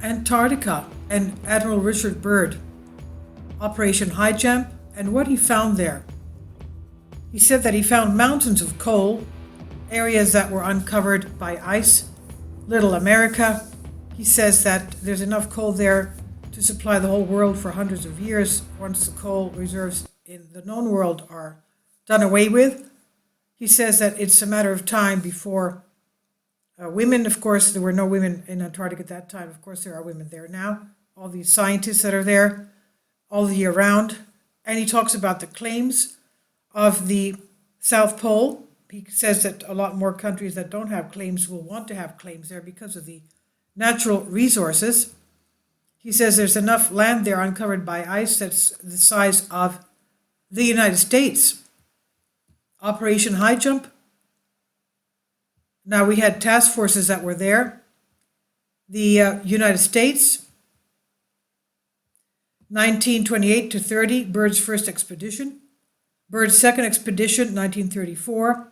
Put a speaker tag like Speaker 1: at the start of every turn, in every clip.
Speaker 1: Antarctica and Admiral Richard Byrd, Operation Highjump, and what he found there. He said that he found mountains of coal, areas that were uncovered by ice, Little America. He says that there's enough coal there to supply the whole world for hundreds of years once the coal reserves in the known world are done away with. He says that it's a matter of time before women, of course, there were no women in Antarctica at that time. Of course, there are women there now. All these scientists that are there all the year round. And he talks about the claims of the South Pole. He says that a lot more countries that don't have claims will want to have claims there because of the natural resources. He says there's enough land there uncovered by ice that's the size of the United States. Operation Highjump. Now, we had task forces that were there. The United States, 1928 to 30, Byrd's first expedition. Byrd's second expedition, 1934.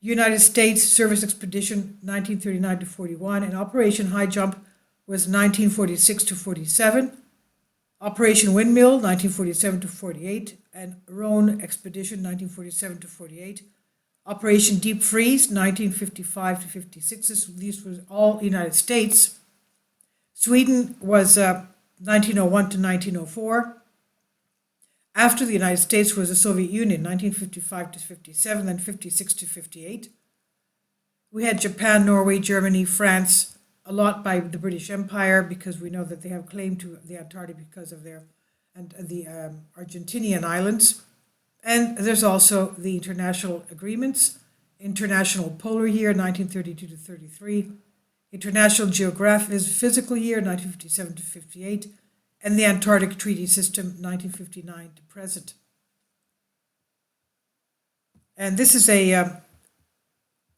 Speaker 1: United States Service Expedition, 1939 to 41. And Operation Highjump was 1946 to 47. Operation Windmill, 1947 to 48. And Rhone Expedition, 1947 to 48. Operation Deep Freeze, 1955 to 56. These were all United States. Sweden was 1901 to 1904. After the United States was the Soviet Union, 1955 to 57, then 56 to 58. We had Japan, Norway, Germany, France, a lot by the British Empire, because we know that they have claim to the Antarctic because of their and the Argentinian islands. And there's also the international agreements, International Polar Year, 1932 to 33, International Geographic Physical Year, 1957 to 58, and the Antarctic Treaty System, 1959 to present. And this is a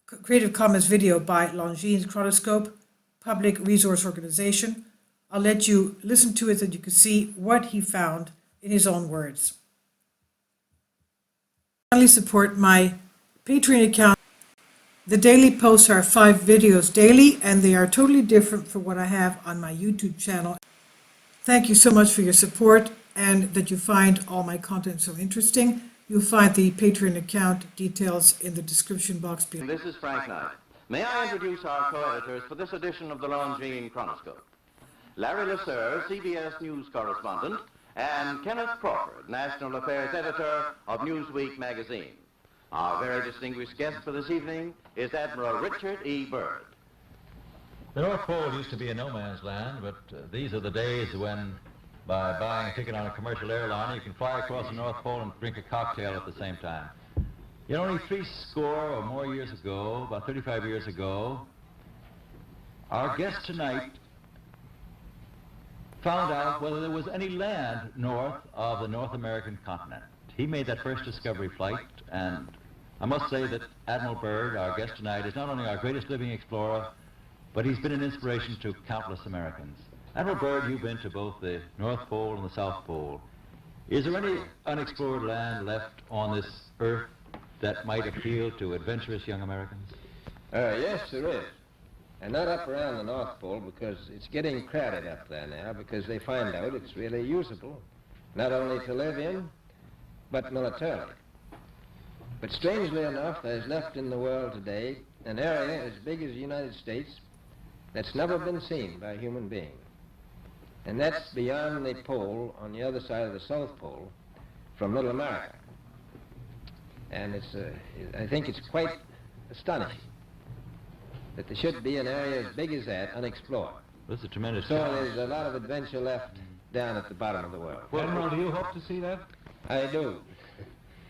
Speaker 1: Creative Commons video by LONGINES CHRONOSCOPE, Public Resource Organization. I'll let you listen to it so you can see what he found in his own words. Kindly support my Patreon account. The daily posts are 5 videos daily, and they are totally different from what I have on my YouTube channel. Thank you so much for your support and that you find all my content so interesting. You'll find the Patreon account details in the description box below.
Speaker 2: This is Frank Knight. May I introduce our co-editors for this edition of the Longines Chronoscope? Larry Lasser, CBS News correspondent, and Kenneth Crawford, National Affairs Editor of Newsweek magazine. Our very distinguished guest for this evening is Admiral Richard E. Byrd.
Speaker 3: The North Pole used to be a no-man's land, but these are the days when, by buying a ticket on a commercial airline, you can fly across the North Pole and drink a cocktail at the same time. You know, only 60 or more years ago, about 35 years ago, our guest tonight found out whether there was any land north of the North American continent. He made that first discovery flight, and I must say that Admiral Byrd, our guest tonight, is not only our greatest living explorer, but he's been an inspiration to countless Americans. Admiral Byrd, you've been to both the North Pole and the South Pole. Is there any unexplored land left on this earth that might appeal to adventurous young Americans?
Speaker 4: Yes, there is. And not up around the North Pole, because it's getting crowded up there now, because they find out it's really usable, not only to live in, but militarily. But strangely enough, there's left in the world today an area as big as the United States that's never been seen by a human being. And that's beyond the pole on the other side of the South Pole from Little America. And I think it's quite astonishing that there should be an area as big as that unexplored.
Speaker 3: This is a tremendous
Speaker 4: So
Speaker 3: challenge.
Speaker 4: there's a lot of adventure left down at the bottom of the world.
Speaker 3: Well, Admiral, do you hope to see that?
Speaker 4: I do.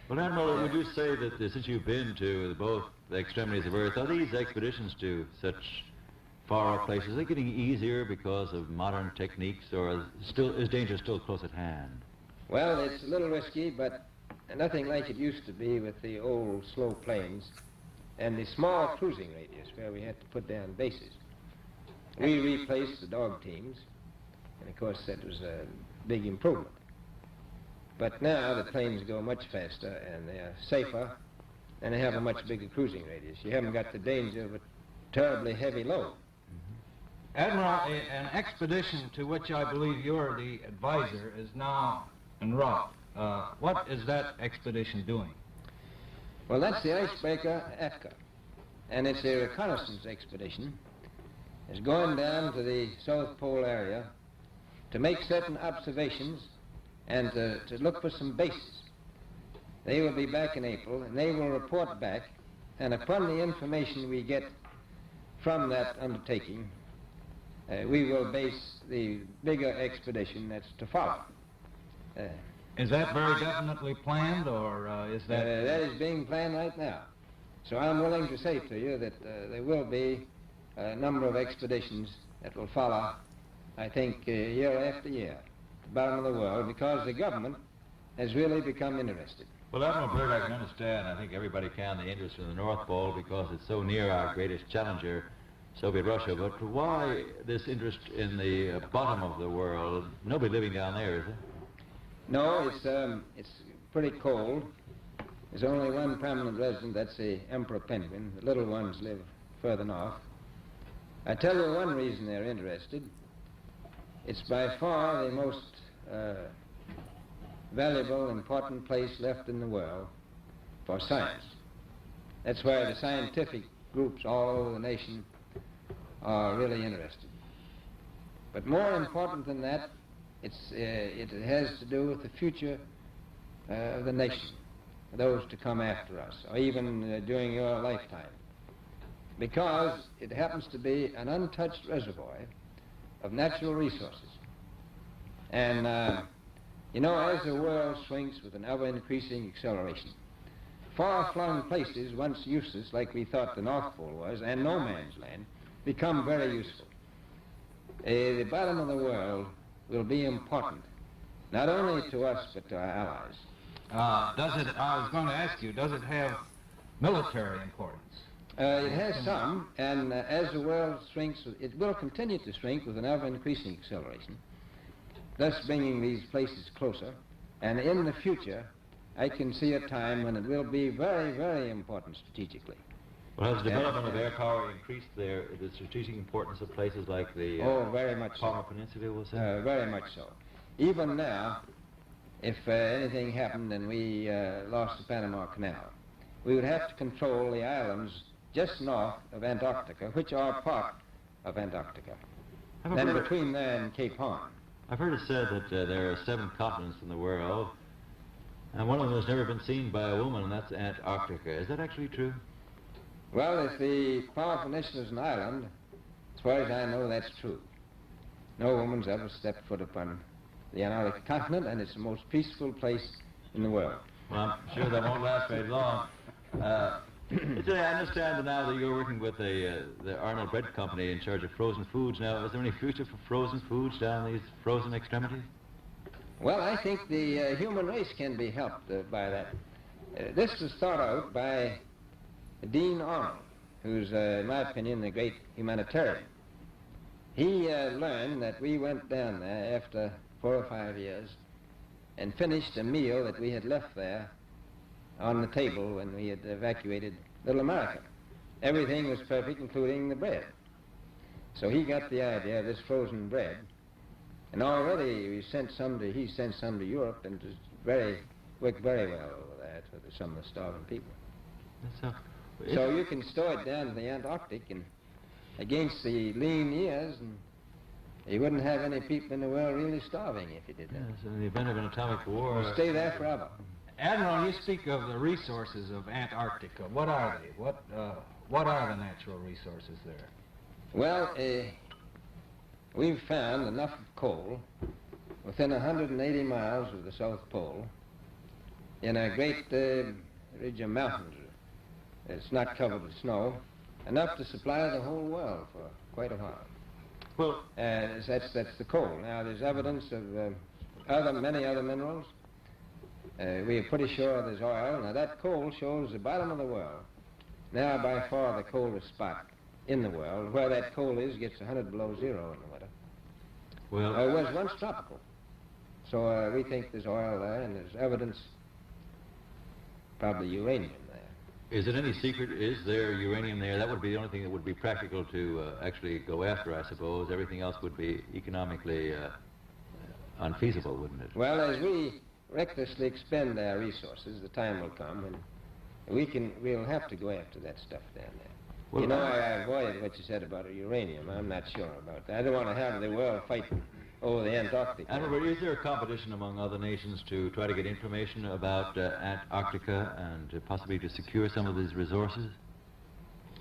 Speaker 3: Well, Admiral, would you say that since you've been to both the extremities of Earth, are these expeditions to such far-off places, are they getting easier because of modern techniques, or is danger still close at hand?
Speaker 4: Well, it's a little risky, but nothing like it used to be with the old slow planes and the small cruising radius where we had to put down bases. We replaced the dog teams, and of course that was a big improvement. But now the planes go much faster and they're safer, and they have a much bigger cruising radius. You haven't got the danger of a terribly heavy load.
Speaker 5: Admiral, an expedition to which I believe you're the advisor is now en route. What is that expedition doing?
Speaker 4: Well, that's the icebreaker Etka, and it's a reconnaissance expedition. It's going down to the South Pole area to make certain observations and to look for some bases. They will be back in April, and they will report back, and upon the information we get from that undertaking, we will base the bigger expedition that's to follow.
Speaker 5: Is that very definitely planned, or is that...
Speaker 4: That is being planned right now. So I'm willing to say to you that there will be a number of expeditions that will follow, I think, year after year, to the bottom of the world, because the government has really become interested.
Speaker 3: Well, Admiral Byrd, I can understand, I think everybody can, the interest in the North Pole because it's so near our greatest challenger, Soviet Russia, but why this interest in the bottom of the world? Nobody living down there, is there?
Speaker 4: No, it's pretty cold. There's only one permanent resident, that's the emperor penguin. The little ones live further north. I tell you one reason they're interested. It's by far the most valuable, important place left in the world for science. That's why the scientific groups all over the nation are really interested. But more important than that, it has to do with the future of the nation, those to come after us, or even during your lifetime. Because it happens to be an untouched reservoir of natural resources. And, you know, as the world swings with an ever-increasing acceleration, far-flung places, once useless, like we thought the North Pole was, and no man's land, become very useful. The bottom of the world will be important, not only to us, but to our allies.
Speaker 5: I was going to ask you, does it have military importance?
Speaker 4: It has some, and as the world shrinks, it will continue to shrink with an ever-increasing acceleration, thus bringing these places closer. And in the future, I can see a time when it will be very, very important strategically.
Speaker 3: Well, has the development of air power increased the strategic importance of places like the
Speaker 4: very much
Speaker 3: Palmer
Speaker 4: so.
Speaker 3: Peninsula, was it?
Speaker 4: Very much so. Even now, if anything happened and we lost the Panama Canal, we would have to control the islands just north of Antarctica, which are part of Antarctica. Then between there and Cape Horn.
Speaker 3: I've heard it said that there are 7 continents in the world, and one of them has never been seen by a woman, and that's Antarctica. Is that actually true?
Speaker 4: Well, if the Palmer Peninsula is an island, as far as I know, that's true. No woman's ever stepped foot upon the Antarctic continent, and it's the most peaceful place in the world.
Speaker 3: Well, I'm sure that won't last very long. I understand now that you're working with the Arnold Bread Company in charge of frozen foods. Now, is there any future for frozen foods down these frozen extremities?
Speaker 4: Well, I think the human race can be helped by that. This was thought out by Dean Arnold, who's, in my opinion, the great humanitarian. He learned that we went down there after 4 or 5 years and finished a meal that we had left there on the table when we had evacuated Little America. Everything was perfect, including the bread. So he got the idea of this frozen bread, and already he sent some to Europe, and it worked very well over there for some of the starving people. So you can store it down to the Antarctic, and against the lean years, and you wouldn't have any people in the world really starving if you did that.
Speaker 3: Yes, in the event of an atomic war...
Speaker 4: It'll stay there forever.
Speaker 5: Admiral, you speak of the resources of Antarctica. What are they? What are the natural resources there?
Speaker 4: Well, we've found enough coal within 180 miles of the South Pole in a great ridge of mountains. It's not covered with snow, enough to supply the whole world for quite a while.
Speaker 3: Well,
Speaker 4: that's the coal. Now, there's evidence of many other minerals. We are pretty sure there's oil. Now, that coal shows the bottom of the world. Now, by far, the coldest spot in the world. Where that coal is gets 100 below zero in the winter.
Speaker 3: well,
Speaker 4: It was once tropical. So we think there's oil there, and there's evidence, probably uranium there.
Speaker 3: Is it any secret? Is there uranium there? That would be the only thing that would be practical to actually go after, I suppose. Everything else would be economically unfeasible, wouldn't it?
Speaker 4: Well, as we recklessly expend our resources, the time will come when we'll have to go after that stuff down there.
Speaker 3: Well,
Speaker 4: you know, I avoided what you said about uranium. I'm not sure about that. I don't want to have the world fighting over the Antarctica.
Speaker 3: Admiral Byrd, is there a competition among other nations to try to get information about Antarctica and possibly to secure some of these resources?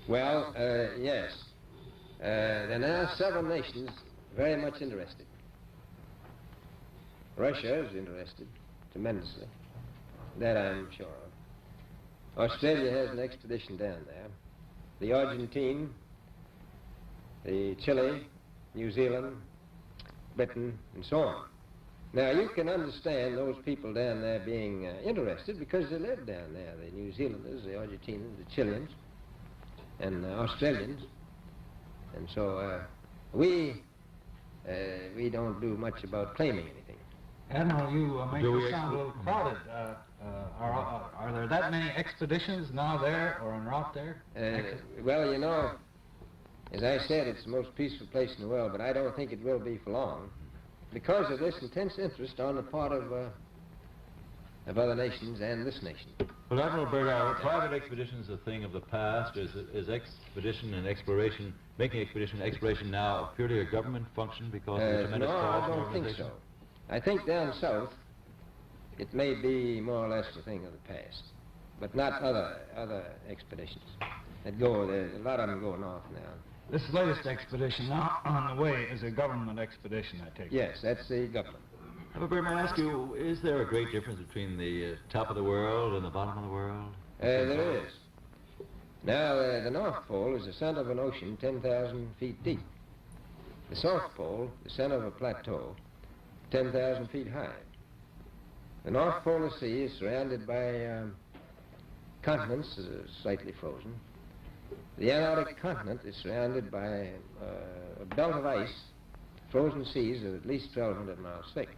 Speaker 4: Well, yes. There are now several nations very much interested. Russia is interested tremendously. That I'm sure of. Australia has an expedition down there. The Argentine, the Chile, New Zealand, Britain, and so on. Now, you can understand those people down there being interested because they live down there, the New Zealanders, the Argentinians, the Chileans, and Australians. And so we don't do much about claiming anything.
Speaker 5: Admiral, you make it sound a little crowded. Are there that many expeditions now there or en route there?
Speaker 4: Well, you know, as I said, it's the most peaceful place in the world, but I don't think it will be for long because of this intense interest on the part of other nations and this nation.
Speaker 3: Well, Admiral Byrd, are private expeditions a thing of the past? Is expedition and exploration, making expedition and exploration now purely a government function because of the tremendous
Speaker 4: no,
Speaker 3: cost
Speaker 4: I
Speaker 3: and
Speaker 4: don't think
Speaker 3: organization?
Speaker 4: so. I think down south it may be more or less a thing of the past, but not other expeditions that go there. A lot of them go north now.
Speaker 5: This latest expedition now on the way is a government expedition, I take it.
Speaker 4: Yes, that's the government.
Speaker 3: Admiral Byrd, may I ask you, is there a great difference between the top of the world and the bottom of the world?
Speaker 4: There is. Now, the North Pole is the center of an ocean 10,000 feet deep. The South Pole, the center of a plateau, 10,000 feet high. The North Polar Sea is surrounded by continents that are slightly frozen. The Antarctic continent is surrounded by a belt of ice, frozen seas of at least 1,200 miles thick.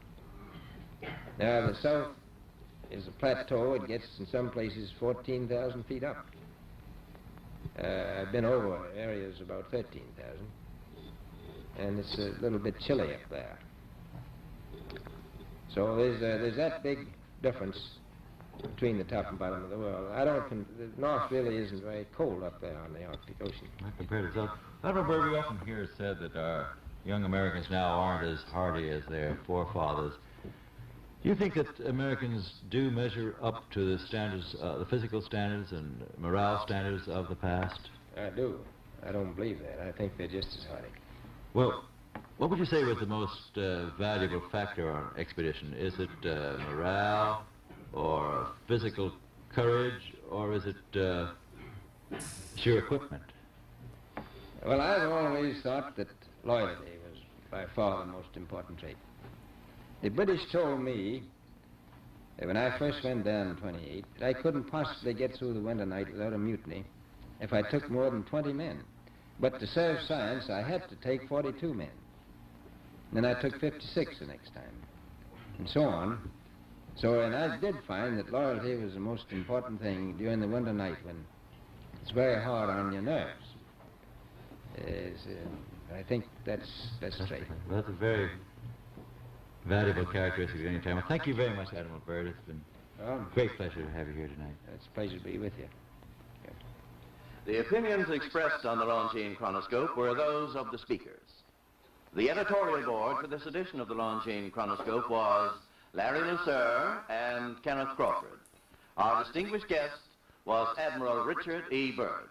Speaker 4: Now, the south is a plateau. It gets, in some places, 14,000 feet up. I've been over areas about 13,000, and it's a little bit chilly up there. So there's that big difference between the top and bottom of the world. The North really isn't very cold up there on the Arctic Ocean.
Speaker 3: Not compared to South. Admiral Byrd, we often hear it said that our young Americans now aren't as hardy as their forefathers. Do you think that Americans do measure up to the standards, the physical standards and morale standards of the past?
Speaker 4: I do. I don't believe that. I think they're just as hardy.
Speaker 3: Well, what would you say was the most valuable factor on expedition? Is it morale, or physical courage, or is it sheer equipment?
Speaker 4: Well, I've always thought that loyalty was by far the most important trait. The British told me that when I first went down in 28, that I couldn't possibly get through the winter night without a mutiny if I took more than 20 men. But to serve science, I had to take 42 men. Then I took 56 the next time, and so on. So, and I did find that loyalty was the most important thing during the winter night when it's very hard on your nerves. I think that's straight.
Speaker 3: Well, that's a very valuable characteristic at any time. Well, thank you very much, Admiral Byrd. It's been a great pleasure to have you here tonight.
Speaker 4: It's a pleasure to be with you.
Speaker 2: The opinions expressed on the Longines Chronoscope were those of the speakers. The editorial board for this edition of the Longines Chronoscope was Larry Lucero and Kenneth Crawford. Our distinguished guest was Admiral Richard E. Byrd.